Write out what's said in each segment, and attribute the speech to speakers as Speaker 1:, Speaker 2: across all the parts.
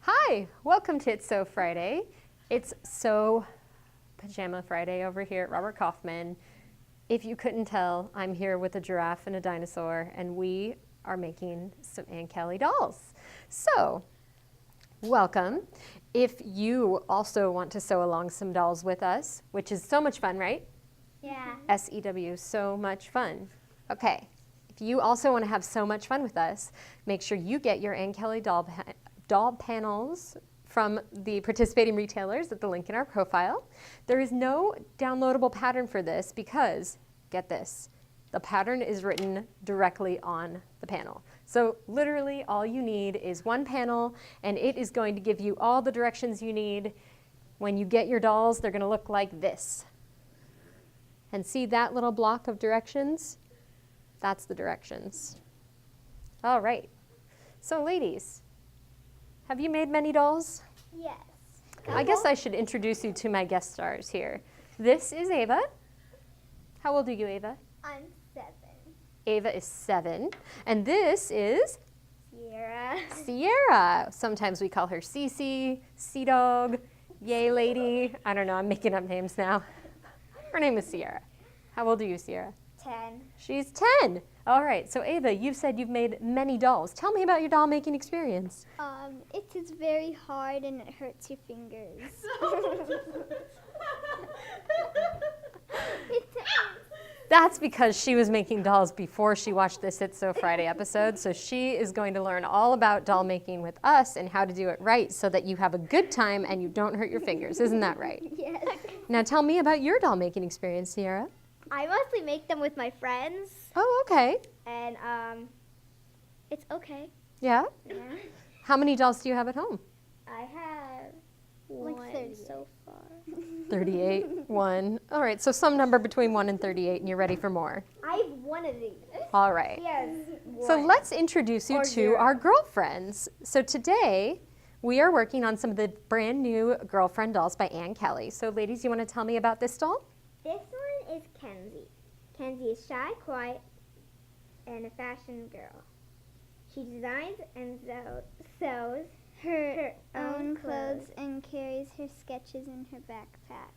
Speaker 1: Hi, welcome to It's So Friday. It's So Pajama Friday over here at Robert Kaufman. If you couldn't tell, I'm here with a giraffe and a dinosaur, and we are making some Aunt Kelly dolls. So, welcome. If you also want to sew along some dolls with us, which is so much fun, right?
Speaker 2: Yeah.
Speaker 1: SEW, so much fun. Okay, if you also want to have so much fun with us, make sure you get your Aunt Kelly doll panels from the participating retailers at the link in our profile. There is no downloadable pattern for this because, get this, the pattern is written directly on the panel. So literally all you need is one panel, and it is going to give you all the directions you need. When you get your dolls, they're going to look like this. And see that little block of directions? That's the directions. All right. So ladies, have you made many dolls?
Speaker 2: Yes.
Speaker 1: I guess I should introduce you to my guest stars here. This is Ava. How old are you, Ava?
Speaker 2: I'm 7.
Speaker 1: Ava is 7. And this is
Speaker 2: Sierra.
Speaker 1: Sierra. Sometimes we call her Cece, Sea Dog, Yay Lady. I don't know, I'm making up names now. Her name is Sierra. How old are you, Sierra?
Speaker 2: 10.
Speaker 1: She's 10. All right, so Ava, you've said you've made many dolls. Tell me about your doll making experience.
Speaker 2: It is very hard and it hurts your fingers.
Speaker 1: That's because she was making dolls before she watched this It's So Friday episode, so she is going to learn all about doll making with us and how to do it right so that you have a good time and you don't hurt your fingers. Isn't that right?
Speaker 2: Yes.
Speaker 1: Now tell me about your doll making experience, Sierra.
Speaker 2: I mostly make them with my friends,
Speaker 1: Oh, okay.
Speaker 2: and it's okay.
Speaker 1: Yeah?
Speaker 2: Yeah.
Speaker 1: How many dolls do you have at home?
Speaker 2: I have
Speaker 3: Like
Speaker 2: one
Speaker 3: 30.
Speaker 2: so far.
Speaker 1: 38, 1. All right, so some number between 1 and 38, and you're ready for more.
Speaker 2: I have one of these.
Speaker 1: All right.
Speaker 2: Yes.
Speaker 1: So let's introduce you
Speaker 2: Or
Speaker 1: to
Speaker 2: zero.
Speaker 1: our girlfriends. So today, we are working on some of the brand new girlfriend dolls by Aunt Kelly. So ladies, you want to tell me about this doll?
Speaker 2: This one is Kenzie. Kenzie is shy, quiet, and a fashion girl. She designs and sews her own clothes
Speaker 3: and carries her sketches in her backpack.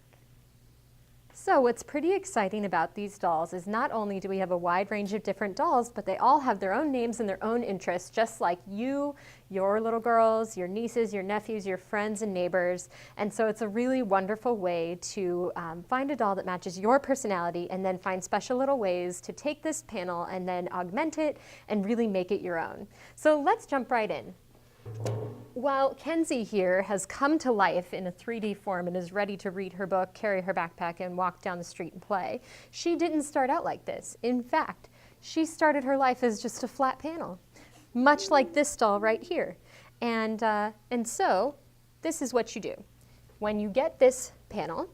Speaker 1: So what's pretty exciting about these dolls is not only do we have a wide range of different dolls, but they all have their own names and their own interests, just like you, your little girls, your nieces, your nephews, your friends and neighbors. And so it's a really wonderful way to find a doll that matches your personality and then find special little ways to take this panel and then augment it and really make it your own. So let's jump right in. While Kenzie here has come to life in a 3D form and is ready to read her book, carry her backpack, and walk down the street and play, she didn't start out like this. In fact, she started her life as just a flat panel, much like this doll right here. And so this is what you do. When you get this panel,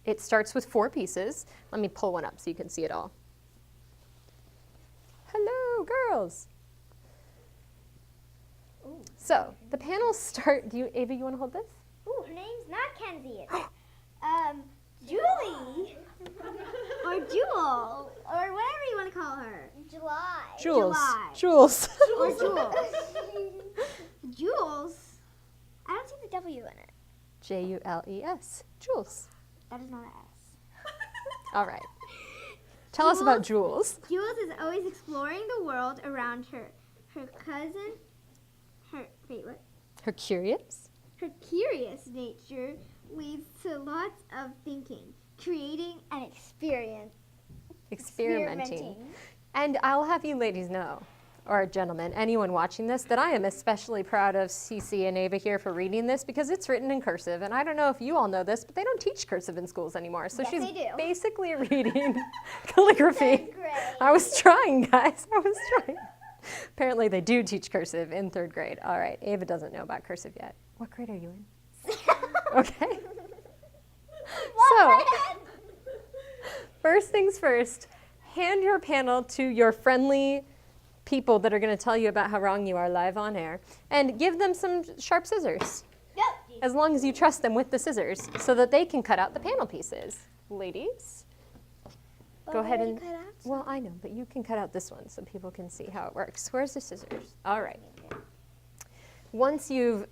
Speaker 1: it starts with 4 pieces. Let me pull one up so you can see it all. Hello, girls. So the panels start. Ava, you want to hold this?
Speaker 2: Ooh, her name's not Kenzie. It's Julie. Or Jewel. Or whatever you want to call her. July.
Speaker 1: Jules.
Speaker 2: July.
Speaker 1: Jules.
Speaker 2: Or Jules. Jules? I don't see the W in it.
Speaker 1: Jules. Jules.
Speaker 2: That is not an S.
Speaker 1: All right. Tell us about Jules.
Speaker 2: Jules is always exploring the world around her. Her cousin,
Speaker 1: Her curious.
Speaker 2: Her curious nature leads to lots of thinking, creating, and
Speaker 1: Experimenting. And I'll have you ladies know, or gentlemen, anyone watching this, that I am especially proud of Cece and Ava here for reading this because it's written in cursive. And I don't know if you all know this, but they don't teach cursive in schools anymore. So
Speaker 2: Yes,
Speaker 1: she's
Speaker 2: they do.
Speaker 1: basically reading calligraphy.
Speaker 2: Third grade.
Speaker 1: I was trying, guys. I was trying. Apparently they do teach cursive in 3rd grade. All right, Ava doesn't know about cursive yet. What grade are you in? Okay. So, first things first, hand your panel to your friendly people that are going to tell you about how wrong you are live on air, and give them some sharp scissors, as long as you trust them with the scissors, so that they can cut out the panel pieces. Ladies, go ahead and, well, I know, but you can cut out this one so people can see how it works. Where's the scissors? All right. Once you've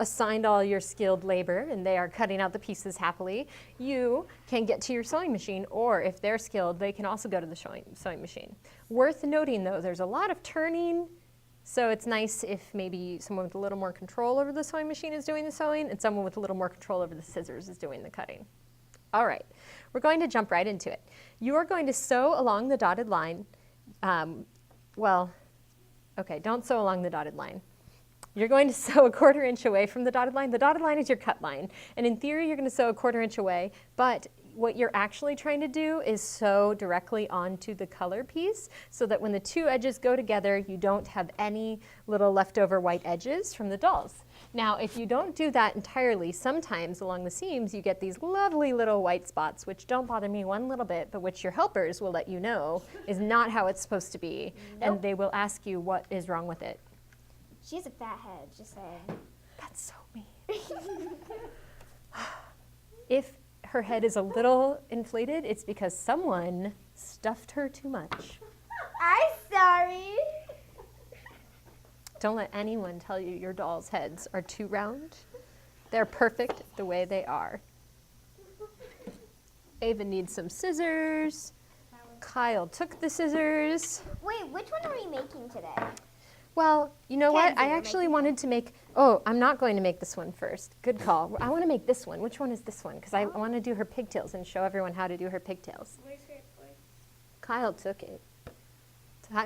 Speaker 1: assigned all your skilled labor and they are cutting out the pieces happily, you can get to your sewing machine, or if they're skilled, they can also go to the sewing machine. Worth noting though, there's a lot of turning, so it's nice if maybe someone with a little more control over the sewing machine is doing the sewing and someone with a little more control over the scissors is doing the cutting. All right, we're going to jump right into it. You are going to sew along the dotted line. Okay, don't sew along the dotted line. You're going to sew 1/4 inch away from the dotted line. The dotted line is your cut line. And in theory, you're going to sew 1/4 inch away, but what you're actually trying to do is sew directly onto the color piece so that when the two edges go together, you don't have any little leftover white edges from the dolls. Now, if you don't do that entirely, sometimes along the seams, you get these lovely little white spots, which don't bother me one little bit, but which your helpers will let you know is not how it's supposed to be.
Speaker 2: Nope.
Speaker 1: And they will ask you what is wrong with it.
Speaker 2: She has a fat head, just saying.
Speaker 1: That's so mean. If her head is a little inflated, it's because someone stuffed her too much.
Speaker 2: I'm sorry.
Speaker 1: Don't let anyone tell you your doll's heads are too round. They're perfect the way they are. Ava needs some scissors. Kyle took the scissors.
Speaker 2: Wait, which one are we making today?
Speaker 1: Well, you know what?
Speaker 2: Kenzie,
Speaker 1: I
Speaker 2: we're
Speaker 1: actually
Speaker 2: making
Speaker 1: wanted to make, oh, I'm not going to make this one first. Good call. I want to make this one. Which one is this one? Because I want to do her pigtails and show everyone how to do her pigtails. Kyle took it.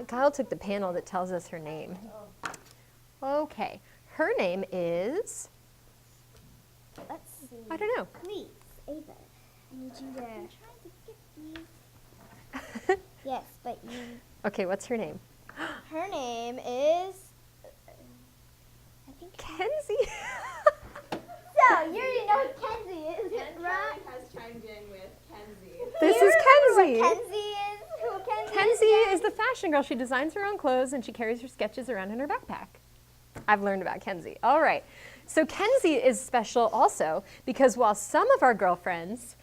Speaker 1: Kyle took the panel that tells us her name. Okay. Her name is,
Speaker 2: Let's see.
Speaker 1: I don't know.
Speaker 2: Please, Ava. I need you to. I'm trying to get these. Yes, but you.
Speaker 1: Okay, what's her name?
Speaker 2: Her name is. I think.
Speaker 1: Kenzie.
Speaker 2: So you already know who Kenzie is, right?
Speaker 4: has chimed in with Kenzie.
Speaker 1: This
Speaker 2: You
Speaker 1: is
Speaker 2: remember
Speaker 1: Kenzie.
Speaker 2: what Kenzie is. Who Kenzie,
Speaker 1: Kenzie
Speaker 2: is?
Speaker 1: is the fashion girl. She designs her own clothes and she carries her sketches around in her backpack. I've learned about Kenzie. All right. So Kenzie is special also because while some of our girlfriends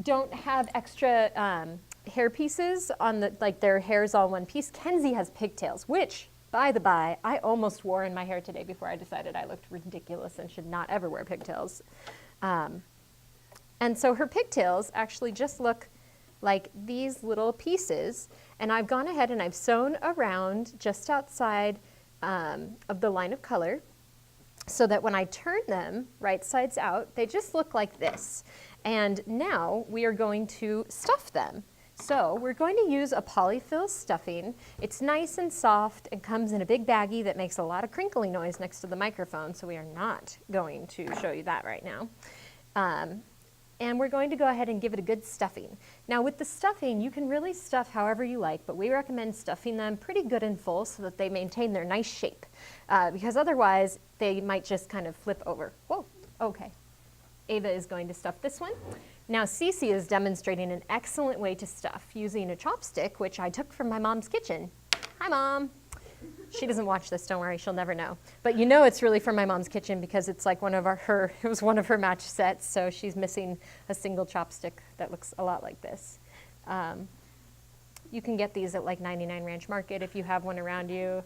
Speaker 1: don't have extra hair pieces on the, like their hair is all one piece, Kenzie has pigtails, which, by the by, I almost wore in my hair today before I decided I looked ridiculous and should not ever wear pigtails. And so her pigtails actually just look like these little pieces, and I've gone ahead and I've sewn around just outside of the line of color so that when I turn them right sides out, they just look like this. And now we are going to stuff them. So we're going to use a polyfill stuffing. It's nice and soft and comes in a big baggie that makes a lot of crinkly noise next to the microphone, so we are not going to show you that right now. And we're going to go ahead and give it a good stuffing. Now with the stuffing, you can really stuff however you like, but we recommend stuffing them pretty good and full so that they maintain their nice shape, because otherwise they might just kind of flip over. Whoa, okay. Ava is going to stuff this one. Now Cece is demonstrating an excellent way to stuff using a chopstick, which I took from my mom's kitchen. Hi, Mom. She doesn't watch this, don't worry, she'll never know. But you know it's really from my mom's kitchen because it's like it was one of her match sets, so she's missing a single chopstick that looks a lot like this. You can get these at like 99 Ranch Market if you have one around you.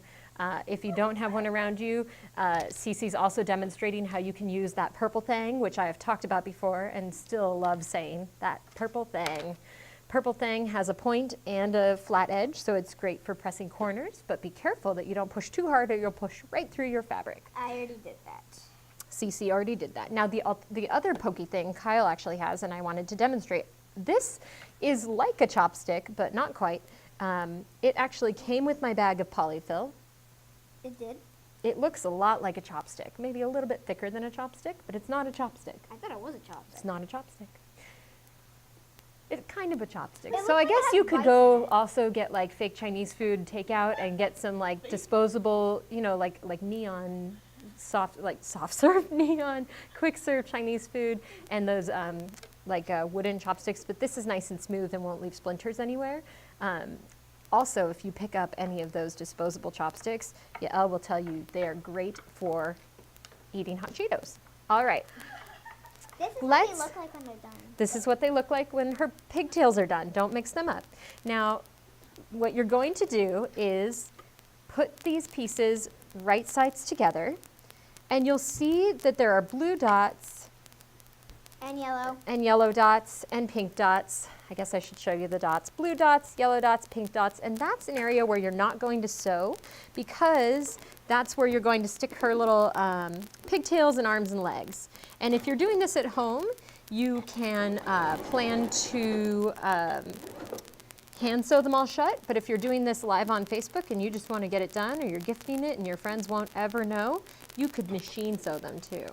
Speaker 1: If you don't have one around you, Cece's also demonstrating how you can use that purple thing, which I have talked about before and still love saying, that purple thing. Purple thing has a point and a flat edge, so it's great for pressing corners, but be careful that you don't push too hard or you'll push right through your fabric.
Speaker 2: I already did that.
Speaker 1: Cece already did that. Now the other pokey thing Kyle actually has, and I wanted to demonstrate. This is like a chopstick, but not quite. It actually came with my bag of polyfill.
Speaker 2: It did?
Speaker 1: It looks a lot like a chopstick, maybe a little bit thicker than a chopstick, but it's not a chopstick.
Speaker 2: I thought it was a chopstick.
Speaker 1: It's not a chopstick. It's kind of a chopstick.
Speaker 2: It
Speaker 1: So I
Speaker 2: looks like
Speaker 1: guess
Speaker 2: it has
Speaker 1: you could
Speaker 2: bites
Speaker 1: go
Speaker 2: in it.
Speaker 1: also get like fake Chinese food takeout and get some like disposable, you know, like neon soft serve neon quick serve Chinese food and those wooden chopsticks. But this is nice and smooth and won't leave splinters anywhere. Also, if you pick up any of those disposable chopsticks, Yael will tell you they are great for eating hot Cheetos. All right.
Speaker 2: This is what
Speaker 1: Let's-
Speaker 2: they look like when they're done.
Speaker 1: This is what they look like when her pigtails are done. Don't mix them up. Now, what you're going to do is put these pieces right sides together And you'll see that there are blue dots
Speaker 3: And yellow.
Speaker 1: and yellow dots and pink dots. I guess I should show you the dots. Blue dots, yellow dots, pink dots, and that's an area where you're not going to sew because that's where you're going to stick her little pigtails and arms and legs. And if you're doing this at home, you can plan to hand sew them all shut, but if you're doing this live on Facebook and you just want to get it done, or you're gifting it and your friends won't ever know, you could machine sew them too.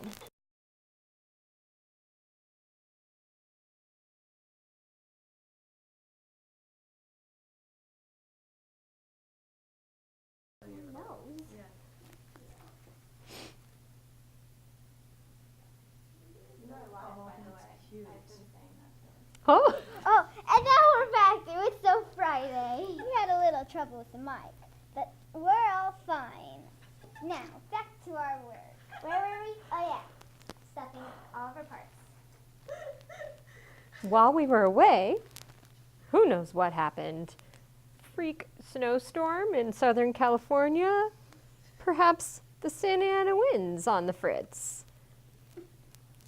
Speaker 1: Oh,
Speaker 3: Oh, and now we're back. It was so Friday. We had a little trouble with the mic, but we're all fine. Now, back to our work. Where were we? Oh, yeah. Stuffing all of our parts.
Speaker 1: while we were away, who knows what happened? Freak snowstorm in Southern California? Perhaps the Santa Ana winds on the fritz?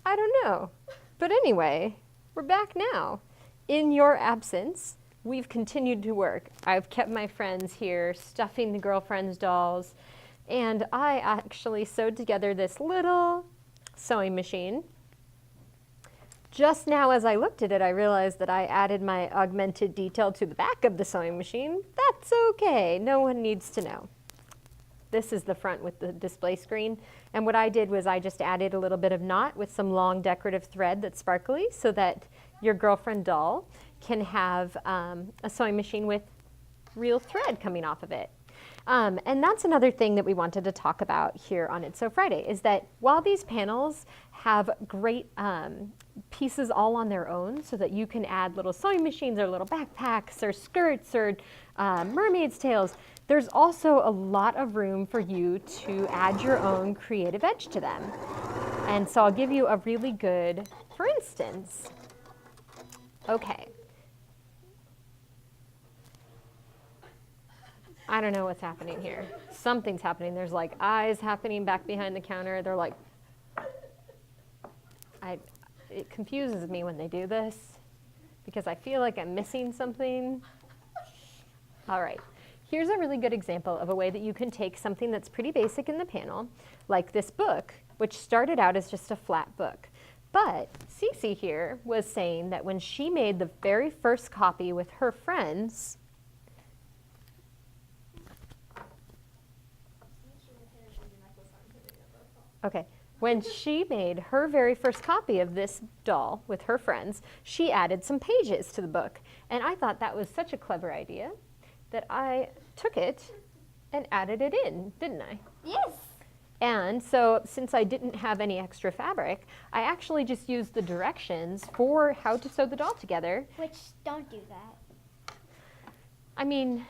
Speaker 1: I don't know. But anyway, we're back now. In your absence, we've continued to work. I've kept my friends here stuffing the girlfriend's dolls, and I actually sewed together this little sewing machine. Just now as I looked at it, I realized that I added my augmented detail to the back of the sewing machine. That's okay, no one needs to know. This is the front with the display screen. And what I did was I just added a little bit of knot with some long decorative thread that's sparkly so that your girlfriend doll can have a sewing machine with real thread coming off of it. And that's another thing that we wanted to talk about here on It's So Friday, is that while these panels have great pieces all on their own so that you can add little sewing machines or little backpacks or skirts or mermaid's tails, there's also a lot of room for you to add your own creative edge to them. And so I'll give you a really good, for instance. Okay. I don't know what's happening here. Something's happening. There's like eyes happening back behind the counter. They're like, it confuses me when they do this because I feel like I'm missing something. All right. Here's a really good example of a way that you can take something that's pretty basic in the panel, like this book, which started out as just a flat book. But Cece here was saying that when she made the very first copy with her friends, when she made her very first copy of this doll with her friends, she added some pages to the book. And I thought that was such a clever idea that I took it and added it in, didn't I?
Speaker 3: Yes.
Speaker 1: And so since I didn't have any extra fabric, I actually just used the directions for how to sew the doll together.
Speaker 3: Which, don't do that.
Speaker 1: I mean,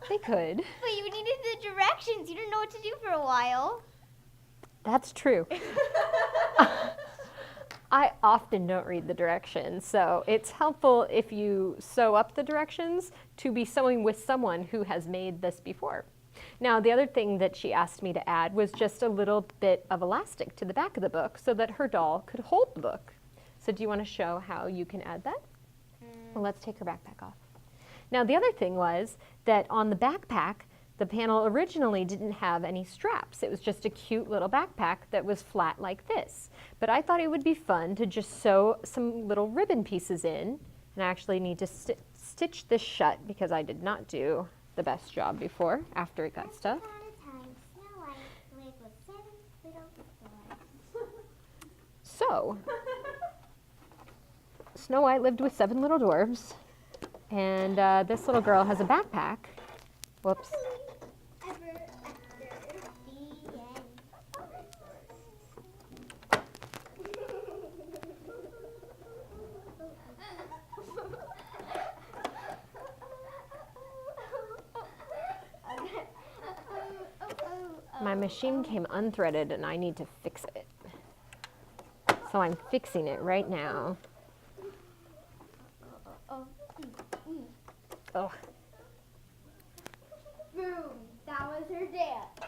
Speaker 1: they could.
Speaker 3: But you needed the directions. You didn't know what to do for a while.
Speaker 1: That's true. I often don't read the directions, so it's helpful if you sew up the directions to be sewing with someone who has made this before. Now, the other thing that she asked me to add was just a little bit of elastic to the back of the book so that her doll could hold the book. So do you want to show how you can add that? Well, let's take her backpack off. Now, the other thing was that on the backpack, the panel originally didn't have any straps. It was just a cute little backpack that was flat like this. But I thought it would be fun to just sew some little ribbon pieces in. And I actually need to stitch this shut because I did not do the best job before after it got stuck. So, Snow White lived with 7 little dwarves. And this little girl has a backpack. Whoops. My machine came unthreaded and I need to fix it. So I'm fixing it right now. Oh.
Speaker 3: Boom. That was her dance.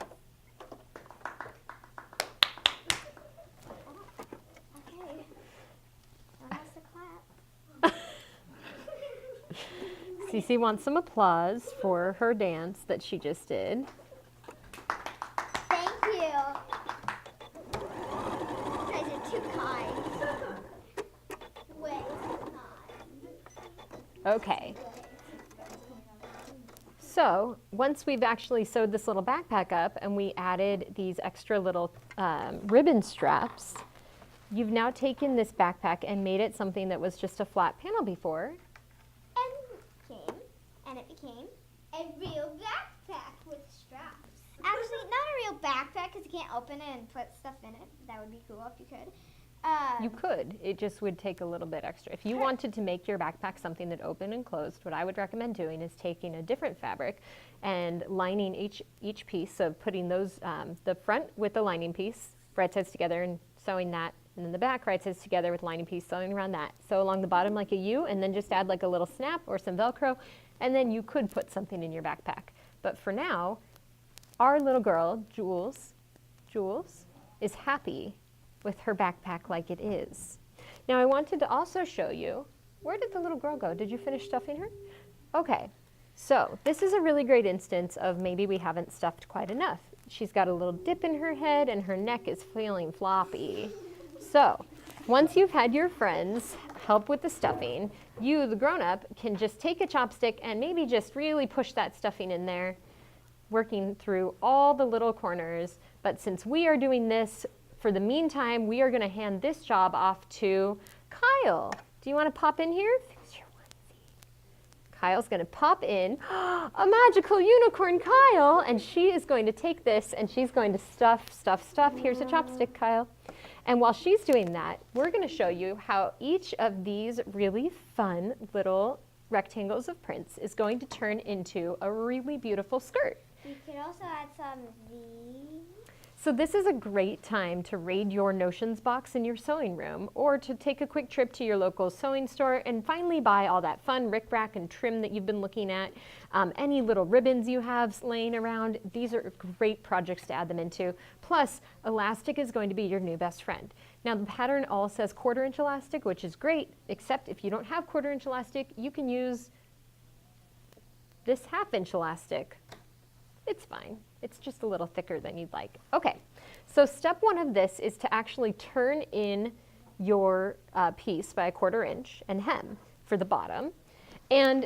Speaker 1: Cece wants some applause for her dance that she just did.
Speaker 3: Thank you. You guys are too kind. Way too kind.
Speaker 1: Okay. So once we've actually sewed this little backpack up and we added these extra little ribbon straps, you've now taken this backpack and made it something that was just a flat panel before.
Speaker 3: And it became a real backpack with straps. Actually, not a real backpack because you can't open it and put stuff in it. That would be cool if you could.
Speaker 1: You could. It just would take a little bit extra. If you wanted to make your backpack something that opened and closed, what I would recommend doing is taking a different fabric and lining each piece. So putting those, the front with the lining piece, right sides together and sewing that. And then the back right sides together with lining piece, sewing around that. Sew along the bottom like a U and then just add like a little snap or some Velcro. And then you could put something in your backpack. But for now, our little girl, Jules, is happy with her backpack like it is. Now I wanted to also show you, where did the little girl go? Did you finish stuffing her? Okay, so this is a really great instance of maybe we haven't stuffed quite enough. She's got a little dip in her head and her neck is feeling floppy. So once you've had your friends help with the stuffing, you, the grown-up, can just take a chopstick and maybe just really push that stuffing in there, working through all the little corners. But since we are doing this, for the meantime, we are going to hand this job off to Kyle. Do you want to pop in here? Fix your onesie. Kyle's going to pop in. A magical unicorn, Kyle! And she is going to take this and she's going to stuff. Here's a chopstick, Kyle. And while she's doing that, we're going to show you how each of these really fun little rectangles of prints is going to turn into a really beautiful skirt.
Speaker 3: You could also add some of these.
Speaker 1: So this is a great time to raid your notions box in your sewing room, or to take a quick trip to your local sewing store and finally buy all that fun rickrack and trim that you've been looking at. Any little ribbons you have laying around, these are great projects to add them into. Plus, elastic is going to be your new best friend. Now the pattern all says 1/4 inch elastic, which is great, except if you don't have 1/4 inch elastic, you can use this 1/2 inch elastic. It's fine. It's just a little thicker than you'd like. Okay, so step one of this is to actually turn in your piece by 1/4 inch and hem for the bottom. And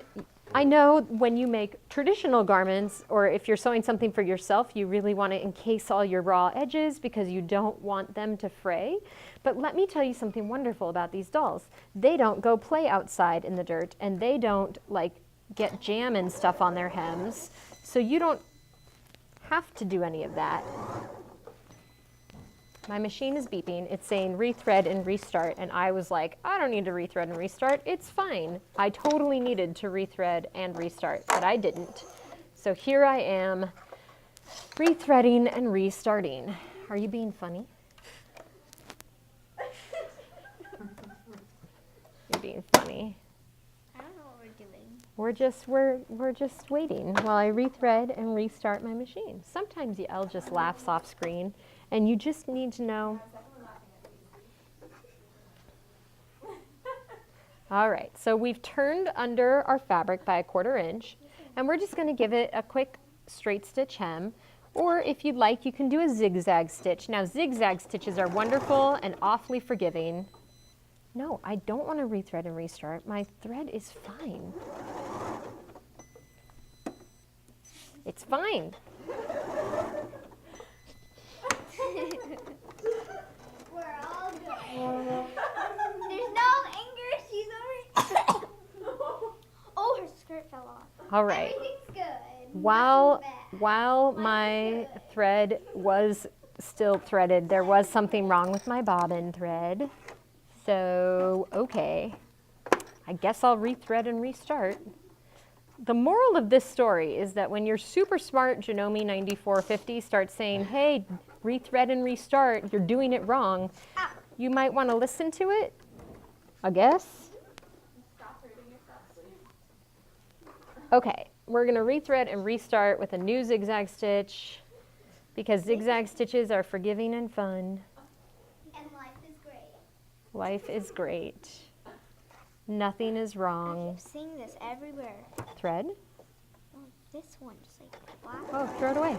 Speaker 1: I know when you make traditional garments, or if you're sewing something for yourself, you really want to encase all your raw edges because you don't want them to fray. But let me tell you something wonderful about these dolls. They don't go play outside in the dirt, and they don't like get jam and stuff on their hems. So you don't have to do any of that. My machine is beeping. It's saying rethread and restart, and I was like, I don't need to rethread and restart. It's fine. I totally needed to rethread and restart, but I didn't. So here I am rethreading and restarting. Are you being funny? You're being funny.
Speaker 3: I don't know what we're doing.
Speaker 1: We're just waiting while I rethread and restart my machine. Sometimes Yael just laughs off screen, and you just need to know. All right, so we've turned under our fabric by 1/4 inch, and we're just going to give it a quick straight stitch hem, or if you'd like, you can do a zigzag stitch. Now, zigzag stitches are wonderful and awfully forgiving. No, I don't want to rethread and restart. My thread is fine. It's fine.
Speaker 3: We're all good. There's no anger issues over. Oh, her skirt fell off.
Speaker 1: All right.
Speaker 3: Everything's good.
Speaker 1: While my thread was still threaded, there was something wrong with my bobbin thread. So, okay, I guess I'll rethread and restart. The moral of this story is that when your super smart Janome 9450 starts saying, hey, rethread and restart, you're doing it wrong, you might want to listen to it, I guess.
Speaker 4: Stop hurting yourself, please.
Speaker 1: Okay, we're going to rethread and restart with a new zigzag stitch because zigzag stitches are forgiving and fun.
Speaker 3: And life is great.
Speaker 1: Life is great. Nothing is
Speaker 3: I
Speaker 1: wrong.
Speaker 3: keep seeing this everywhere.
Speaker 1: Thread?
Speaker 3: Oh, this one just like black.
Speaker 1: Oh, throw it away.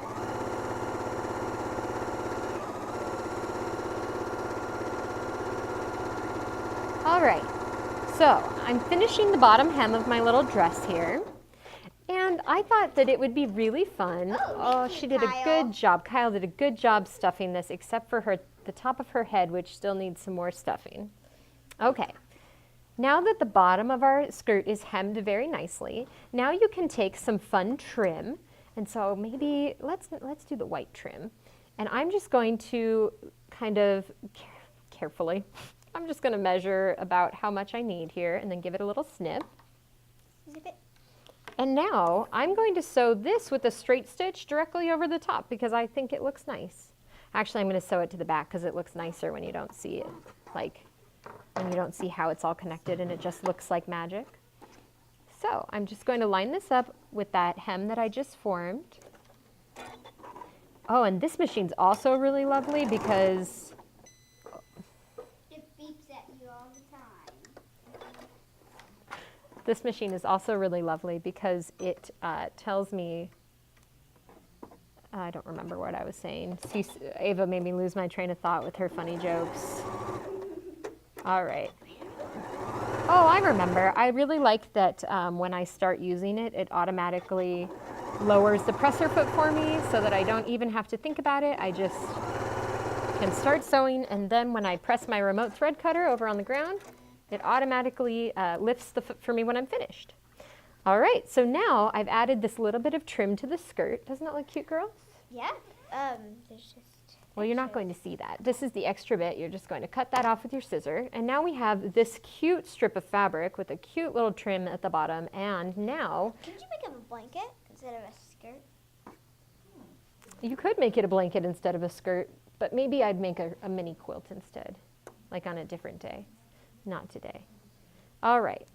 Speaker 1: All right, so I'm finishing the bottom hem of my little dress here. And I thought that it would be really fun. Oh, she did a good job. Kyle did a good job stuffing this, except for the top of her head, which still needs some more stuffing. Okay, now that the bottom of our skirt is hemmed very nicely, now you can take some fun trim. And so maybe let's do the white trim. And I'm just going to kind of carefully, I'm just going to measure about how much I need here and then give it a little snip.
Speaker 3: Zip it.
Speaker 1: And now I'm going to sew this with a straight stitch directly over the top because I think it looks nice. Actually, I'm going to sew it to the back because it looks nicer when you don't see it, like when you don't see how it's all connected and it just looks like magic. So I'm just going to line this up with that hem that I just formed. Oh, and this machine's also really lovely because
Speaker 3: It beeps at you all the time.
Speaker 1: this machine is also really lovely because it tells me, I don't remember what I was saying. See, Ava made me lose my train of thought with her funny jokes. All right. Oh, I remember. I really like that when I start using it, it automatically lowers the presser foot for me so that I don't even have to think about it. I just can start sewing, and then when I press my remote thread cutter over on the ground, it automatically lifts the foot for me when I'm finished. All right, so now I've added this little bit of trim to the skirt. Doesn't that look cute, girls?
Speaker 3: Yeah. There's just.
Speaker 1: Well, you're not going to see that. This is the extra bit. You're just going to cut that off with your scissor. And now we have this cute strip of fabric with a cute little trim at the bottom. And now
Speaker 3: Could you make up a blanket instead of a skirt?
Speaker 1: you could make it a blanket instead of a skirt, but maybe I'd make a mini quilt instead, like on a different day. Not today. All right.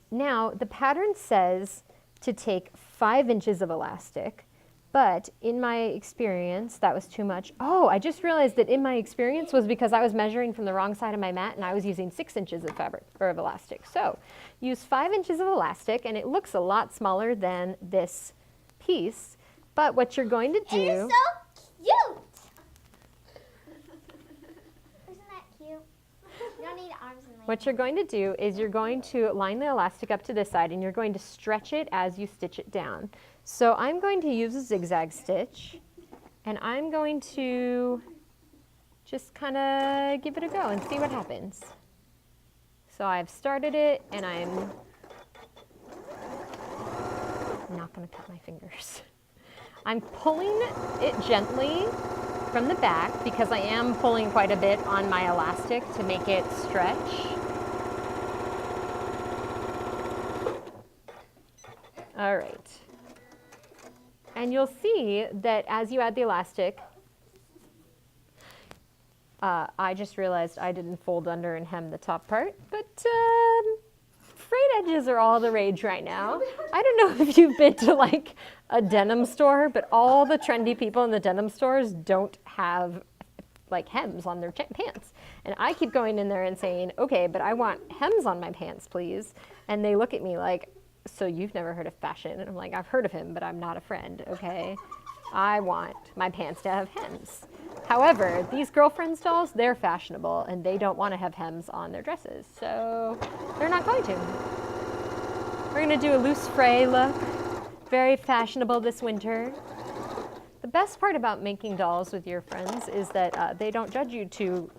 Speaker 1: Now, the pattern says to take 5 inches of elastic, but in my experience, that was too much. Oh, I just realized that in my experience was because I was measuring from the wrong side of my mat and I was using 6 inches of fabric, or of elastic. So, use 5 inches of elastic, and it looks a lot smaller than this piece, but what you're going to do...
Speaker 3: It is so cute! Isn't that cute? You don't need arms and legs.
Speaker 1: What you're going to do is you're going to line the elastic up to this side and you're going to stretch it as you stitch it down. So I'm going to use a zigzag stitch and I'm going to just kind of give it a go and see what happens. So I've started it and I'm not going to cut my fingers. I'm pulling it gently from the back because I am pulling quite a bit on my elastic to make it stretch. All right. And you'll see that as you add the elastic, I just realized I didn't fold under and hem the top part, but frayed edges are all the rage right now. I don't know if you've been to like a denim store, but all the trendy people in the denim stores don't have like hems on their pants. And I keep going in there and saying, okay, but I want hems on my pants, please. And they look at me like, so you've never heard of fashion? And I'm like, I've heard of him, but I'm not a friend, okay? I want my pants to have hems. However, these girlfriends dolls, they're fashionable and they don't want to have hems on their dresses, so they're not going to. We're gonna do a loose fray look, very fashionable this winter. The best part about making dolls with your friends is that they don't judge you too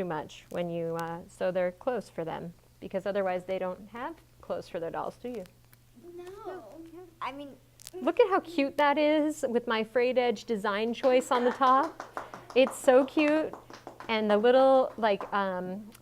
Speaker 1: much when you sew their clothes for them, because otherwise they don't have clothes for their dolls, do you?
Speaker 3: No. I mean,
Speaker 1: Look at how cute that is with my frayed edge design choice on the top. It's so cute. And the little like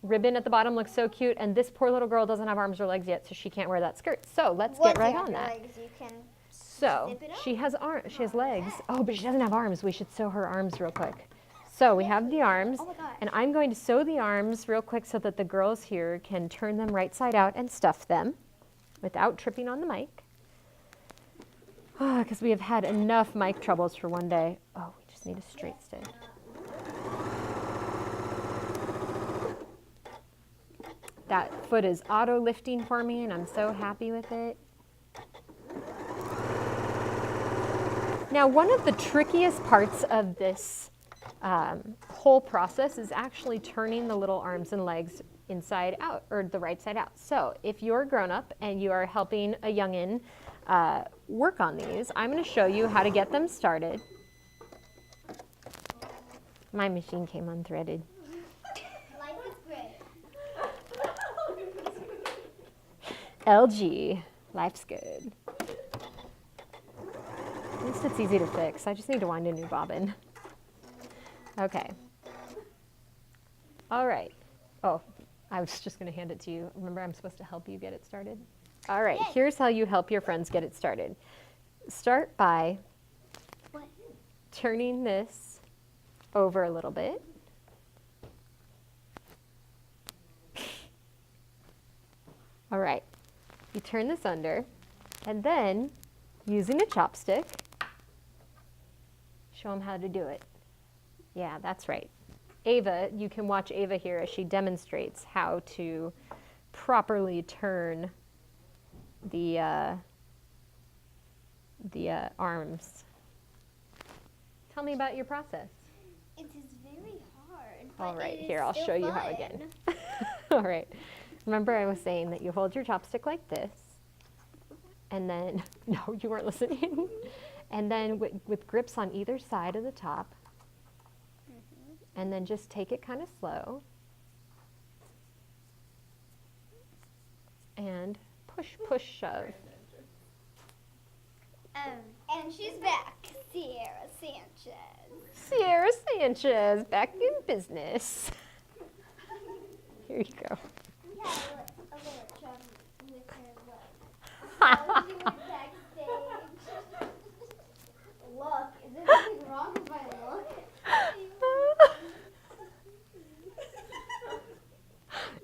Speaker 1: ribbon at the bottom looks so cute. And this poor little girl doesn't have arms or legs yet, so she can't wear that skirt. So let's get right on that.
Speaker 3: Legs, you can
Speaker 1: So
Speaker 3: zip it up.
Speaker 1: she has she has legs. Oh, but she doesn't have arms. We should sew her arms real quick. So we have the arms,
Speaker 3: Oh my gosh.
Speaker 1: and I'm going to sew the arms real quick so that the girls here can turn them right side out and stuff them without tripping on the mic. Because we have had enough mic troubles for one day. Oh, we just need a straight stitch. That foot is auto lifting for me and I'm so happy with it. Now, one of the trickiest parts of this whole process is actually turning the little arms and legs inside out, or the right side out. So if you're a grown-up and you are helping a youngin' work on these, I'm going to show you how to get them started. My machine came unthreaded.
Speaker 3: Life is great.
Speaker 1: LG, life's good. At least it's easy to fix. I just need to wind a new bobbin. Okay. All right. Oh, I was just going to hand it to you. Remember, I'm supposed to help you get it started? All right,
Speaker 3: Yay.
Speaker 1: here's how you help your friends get it started. Start by
Speaker 3: What?
Speaker 1: turning this over a little bit. All right, you turn this under, and then using a chopstick, show them how to do it. Yeah, that's right. Ava, you can watch Ava here as she demonstrates how to properly turn the arms. Tell me about your process.
Speaker 3: It is very hard.
Speaker 1: All
Speaker 3: but
Speaker 1: right,
Speaker 3: it is
Speaker 1: here, I'll
Speaker 3: still
Speaker 1: show you how
Speaker 3: fun.
Speaker 1: again. All right. Remember I was saying that you hold your chopstick like this, and then, no, you weren't listening. And then with grips on either side of the top, and then just take it kind of slow. And push, push, shove.
Speaker 3: And she's back. Sierra Sanchez.
Speaker 1: Sierra Sanchez, back in business. Here you go.
Speaker 3: We had a little trouble with her leg. So she went backstage. Look, is there anything wrong with my look?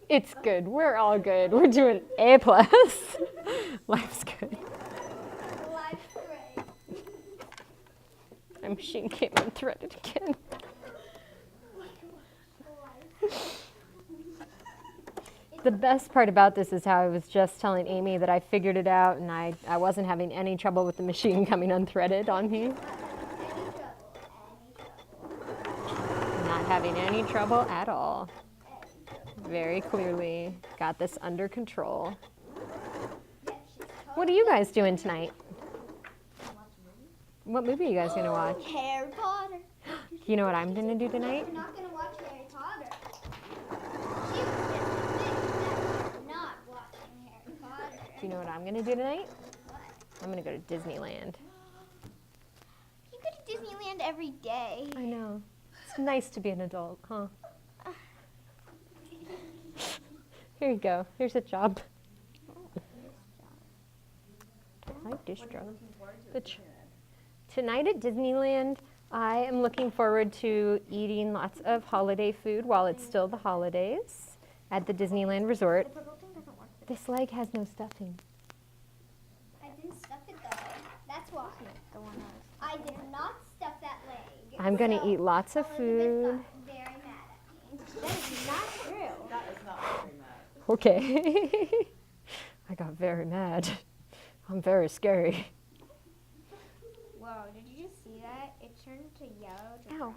Speaker 1: It's good. We're all good. We're doing A+. Life's good.
Speaker 3: Life's great.
Speaker 1: My machine came unthreaded again. The best part about this is how I was just telling Amy that I figured it out and I wasn't having any trouble with the machine coming unthreaded on me. Not having any trouble at all. Very clearly got this under control. What are you guys doing tonight? What movie are you guys going to watch?
Speaker 3: Harry Potter.
Speaker 1: You know what I'm going to do tonight?
Speaker 3: We're not going to watch Harry Potter. She was just admitting that we're not watching Harry Potter.
Speaker 1: Do you know what I'm going to do tonight?
Speaker 3: What?
Speaker 1: I'm going to go to Disneyland.
Speaker 3: You go to Disneyland every day.
Speaker 1: I know. It's nice to be an adult, huh? Here you go. Here's a job. I like this job. Tonight at Disneyland, I am looking forward to eating lots of holiday food while it's still the holidays at the Disneyland Resort.
Speaker 3: The purple thing doesn't work.
Speaker 1: This leg has no stuffing.
Speaker 3: I didn't stuff it though. That's why. I did not stuff that leg.
Speaker 1: I'm going to
Speaker 3: So,
Speaker 1: eat lots of
Speaker 3: Elizabeth
Speaker 1: food.
Speaker 3: got very mad at me. That is not true.
Speaker 4: That is not very mad.
Speaker 1: Okay. I got very mad. I'm very scary.
Speaker 3: Whoa, did you just see that? It turned to yellow to
Speaker 1: Ow.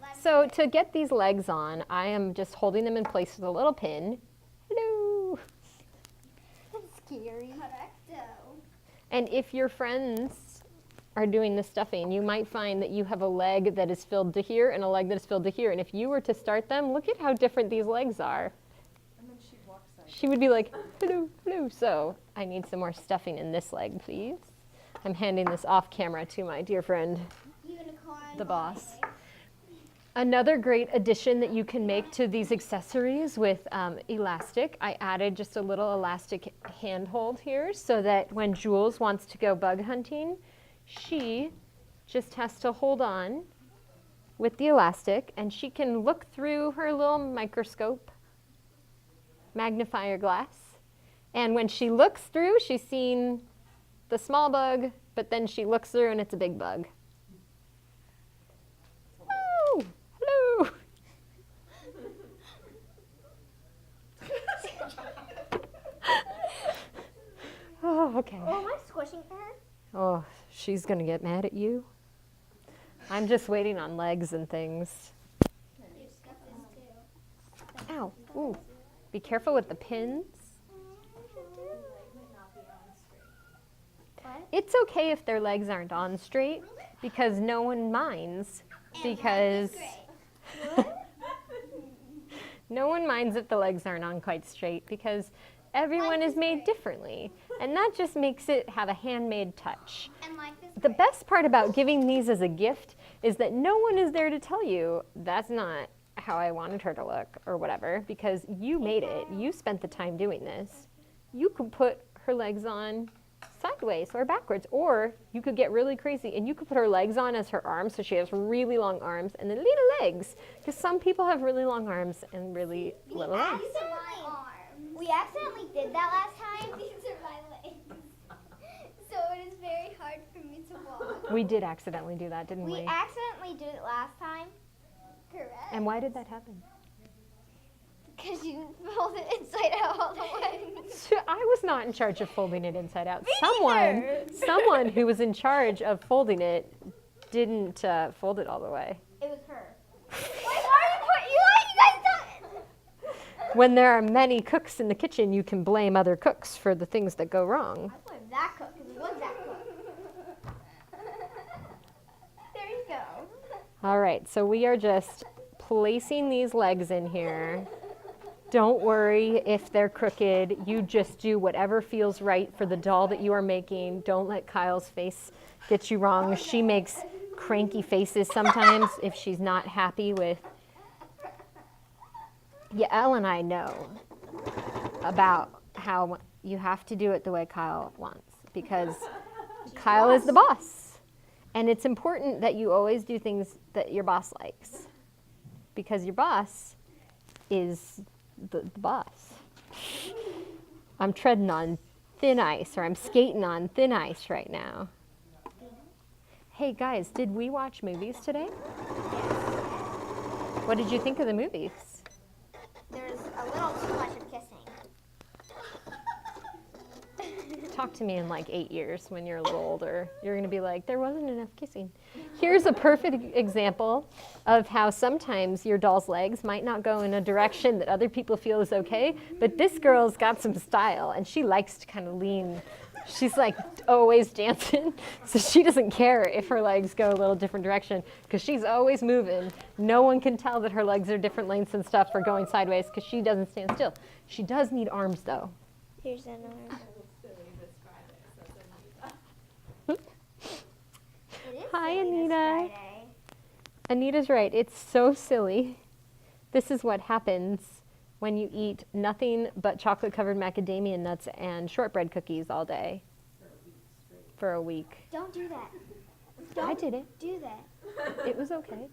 Speaker 3: brown.
Speaker 1: So to get these legs on, I am just holding them in place with a little pin. Hello.
Speaker 3: That's scary. Correcto.
Speaker 1: And if your friends are doing the stuffing, you might find that you have a leg that is filled to here and a leg that is filled to here. And if you were to start them, look at how different these legs are.
Speaker 4: And then she walks out.
Speaker 1: She would be like, hello, hello. So I need some more stuffing in this leg, please. I'm handing this off camera to my dear friend,
Speaker 3: Unicorn.
Speaker 1: the boss. Another great addition that you can make to these accessories with elastic, I added just a little elastic handhold here so that when Jules wants to go bug hunting, she just has to hold on with the elastic and she can look through her little microscope, magnifier glass. And when she looks through, she's seen the small bug, but then she looks through and it's a big bug. Oh, hello. Oh, okay.
Speaker 3: Oh, am I squishing her?
Speaker 1: Oh, she's gonna get mad at you. I'm just waiting on legs and things. Ow, ooh. Be careful with the pins.
Speaker 3: What?
Speaker 1: It's okay if their legs aren't on straight because no one minds. Because no one minds if the legs aren't on quite straight because everyone is made differently. And that just makes it have a handmade touch.
Speaker 3: And life is
Speaker 1: The best part about giving these as a gift is that no one is there to tell you that's not how I wanted her to look or whatever because you made it. You spent the time doing this. You could put her legs on sideways or backwards, or you could get really crazy and you could put her legs on as her arms so she has really long arms and then little legs because some people have really long arms and really little legs.
Speaker 3: We accidentally did that last time. These are my legs. So it is very hard for me to walk.
Speaker 1: We did accidentally do that, didn't we?
Speaker 3: We accidentally did it last time. Correct.
Speaker 1: And why did that happen?
Speaker 3: Because you didn't fold it inside out all the way.
Speaker 1: I was not in charge of folding it inside out.
Speaker 3: Me
Speaker 1: Someone who was in charge of folding it didn't fold it all the way.
Speaker 3: It was her. Wait, why you guys done it?
Speaker 1: When there are many cooks in the kitchen, you can blame other cooks for the things that go wrong.
Speaker 3: I blame that cook because it was that cook. There you go.
Speaker 1: All right, so we are just placing these legs in here. Don't worry if they're crooked. You just do whatever feels right for the doll that you are making. Don't let Kyle's face get you wrong. She makes cranky faces sometimes if she's not happy with. Yeah, Elle and I know about how you have to do it the way Kyle wants because Kyle is the boss. And it's important that you always do things that your boss likes because your boss is the boss. I'm treading on thin ice, or I'm skating on thin ice right now. Hey guys, did we watch movies today? What did you think of the movies?
Speaker 3: There's a little too much of kissing.
Speaker 1: Talk to me in like 8 years when you're a little older. You're going to be like, there wasn't enough kissing. Here's a perfect example of how sometimes your doll's legs might not go in a direction that other people feel is okay, but this girl's got some style and she likes to kind of lean. She's like always dancing, so she doesn't care if her legs go a little different direction because she's always moving. No one can tell that her legs are different lengths and stuff or going sideways because she doesn't stand still. She does need arms though.
Speaker 2: Here's an arm.
Speaker 1: Hi, Anita. Anita's right. It's so silly. This is what happens when you eat nothing but chocolate-covered macadamia nuts and shortbread cookies all day for a week.
Speaker 3: Don't do that.
Speaker 1: I did it.
Speaker 3: Do that.
Speaker 1: It was okay.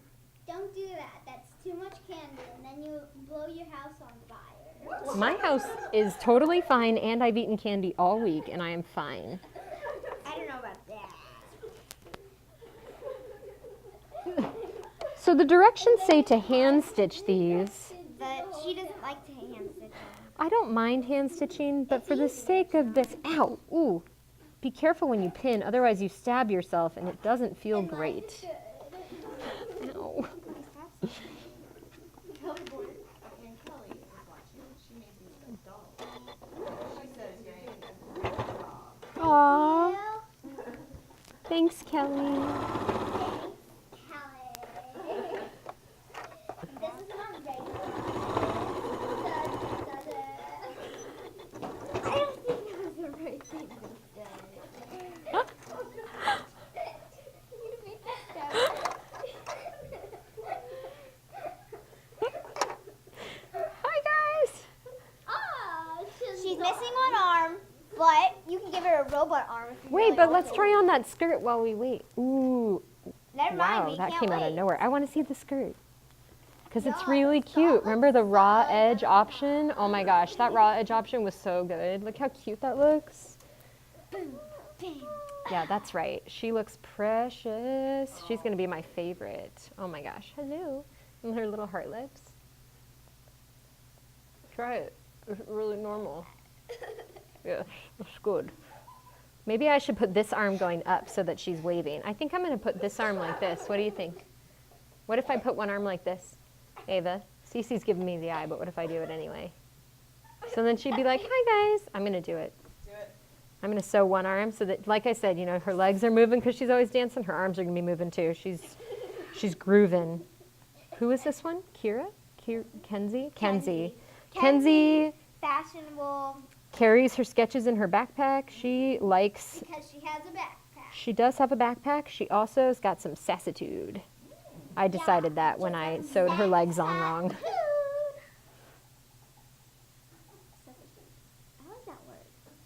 Speaker 3: Don't do that. That's too much candy, and then you blow your house on fire.
Speaker 1: My house is totally fine, and I've eaten candy all week, and I am fine.
Speaker 3: I don't know about that.
Speaker 1: So the directions say to hand stitch these.
Speaker 3: But she doesn't like to hand stitch them.
Speaker 1: I don't mind hand stitching, but for the sake of this, ow, ooh, be careful when you pin, otherwise you stab yourself and it doesn't feel great. Ow. Aww. Thanks, Kelly.
Speaker 3: She's missing one arm, but you can give her a robot arm if you
Speaker 1: Wait,
Speaker 3: really
Speaker 1: but
Speaker 3: want
Speaker 1: let's
Speaker 3: to.
Speaker 1: try on that skirt while we wait. Ooh,
Speaker 3: Never mind,
Speaker 1: wow,
Speaker 3: we
Speaker 1: that
Speaker 3: can't
Speaker 1: came out of
Speaker 3: wait.
Speaker 1: nowhere. I want to see the skirt. Because it's
Speaker 3: Yeah,
Speaker 1: really
Speaker 3: stop.
Speaker 1: cute. Remember the raw edge option? Oh my gosh, that raw edge option was so good. Look how cute that looks. Yeah, that's right. She looks precious. She's going to be my favorite. Oh my gosh. Hello. And her little heart lips. Try it. It's really normal. Yeah, it's good. Maybe I should put this arm going up so that she's waving. I think I'm going to put this arm like this. What do you think? What if I put one arm like this? Ava, Cece's giving me the eye, but what if I do it anyway? So then she'd be like, hi guys. I'm going to do it.
Speaker 4: Do it.
Speaker 1: I'm going to sew one arm so that, like I said, you know, her legs are moving because she's always dancing. Her arms are going to be moving too. She's grooving. Who is this one? Kira? Kenzie? Kenzie. Kenzie
Speaker 3: Fashionable
Speaker 1: carries her sketches in her backpack. She likes,
Speaker 3: because she has a backpack.
Speaker 1: she does have a backpack. She also has got some sassitude. I decided that when I sewed her legs on wrong.
Speaker 3: I like that word.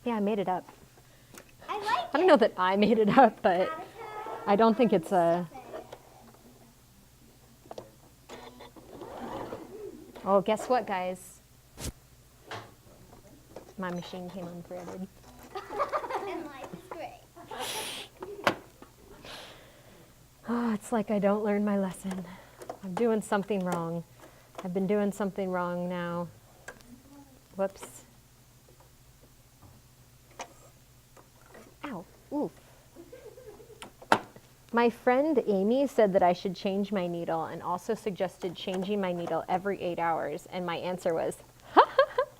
Speaker 1: Yeah, I made it up.
Speaker 3: I like
Speaker 1: I don't know that I made it up, but I don't think it's a... Oh, guess what, guys? My machine came unthreaded.
Speaker 3: And life is great.
Speaker 1: Oh, it's like I don't learn my lesson. I'm doing something wrong. I've been doing something wrong now. Whoops. Ow. Ooh. My friend Amy said that I should change my needle and also suggested changing my needle every 8 hours. And my answer was,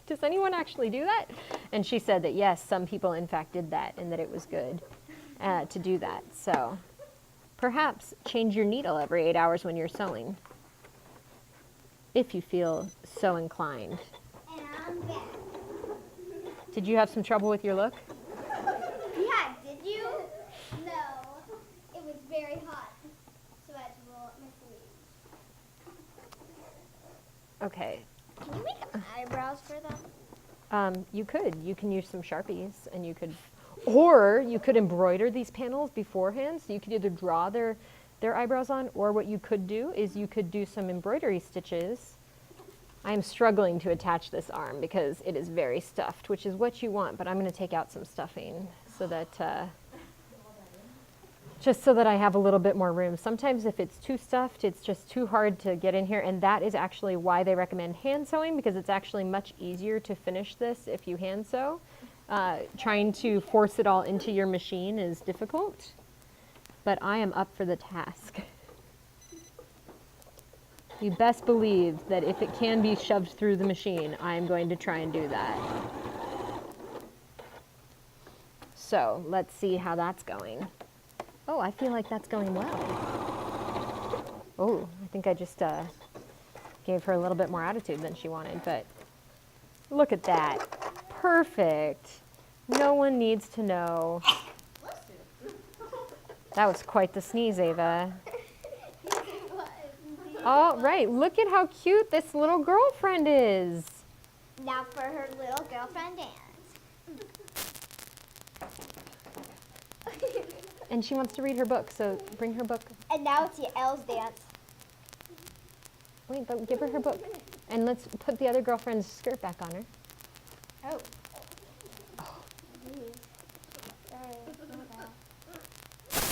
Speaker 1: does anyone actually do that? And she said that yes, some people in fact did that and that it was good to do that. So perhaps change your needle every 8 hours when you're sewing, if you feel so inclined.
Speaker 3: And I'm back.
Speaker 1: Did you have some trouble with your look?
Speaker 3: Yeah, did you? No. It was very hot. So I had to roll up my sleeves.
Speaker 1: Okay.
Speaker 3: Can you make eyebrows for them?
Speaker 1: You could. You can use some Sharpies and you could, or you could embroider these panels beforehand. So you could either draw their eyebrows on, or what you could do is you could do some embroidery stitches. I'm struggling to attach this arm because it is very stuffed, which is what you want, but I'm going to take out some stuffing so that, just so that I have a little bit more room. Sometimes if it's too stuffed, it's just too hard to get in here, and that is actually why they recommend hand sewing, because it's actually much easier to finish this if you hand sew. Trying to force it all into your machine is difficult, but I am up for the task. You best believe that if it can be shoved through the machine, I am going to try and do that. So let's see how that's going. Oh, I feel like that's going well. Oh, I think I just gave her a little bit more attitude than she wanted, but look at that. Perfect. No one needs to know. That was quite the sneeze, Ava. All right, look at how cute this little girlfriend is.
Speaker 3: Now for her little girlfriend dance.
Speaker 1: And she wants to read her book, so bring her book.
Speaker 3: And now it's your L's dance.
Speaker 1: Wait, but give her her book. And let's put the other girlfriend's skirt back on her.
Speaker 3: Oh.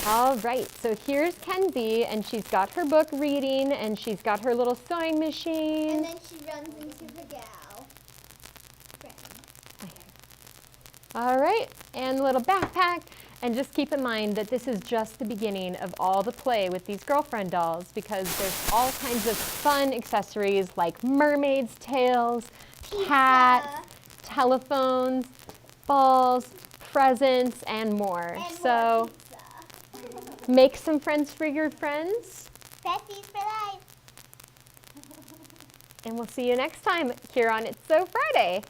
Speaker 1: All right, so here's Kenzie, and she's got her book reading, and she's got her little sewing machine.
Speaker 3: And then she runs into the gal.
Speaker 1: All right, and a little backpack. And just keep in mind that this is just the beginning of all the play with these girlfriend dolls, because there's all kinds of fun accessories like mermaids' tails, cats, telephones, balls, presents, and more.
Speaker 3: And
Speaker 1: So make some friends for your friends,
Speaker 3: Besties for life.
Speaker 1: and we'll see you next time here on It's So Friday.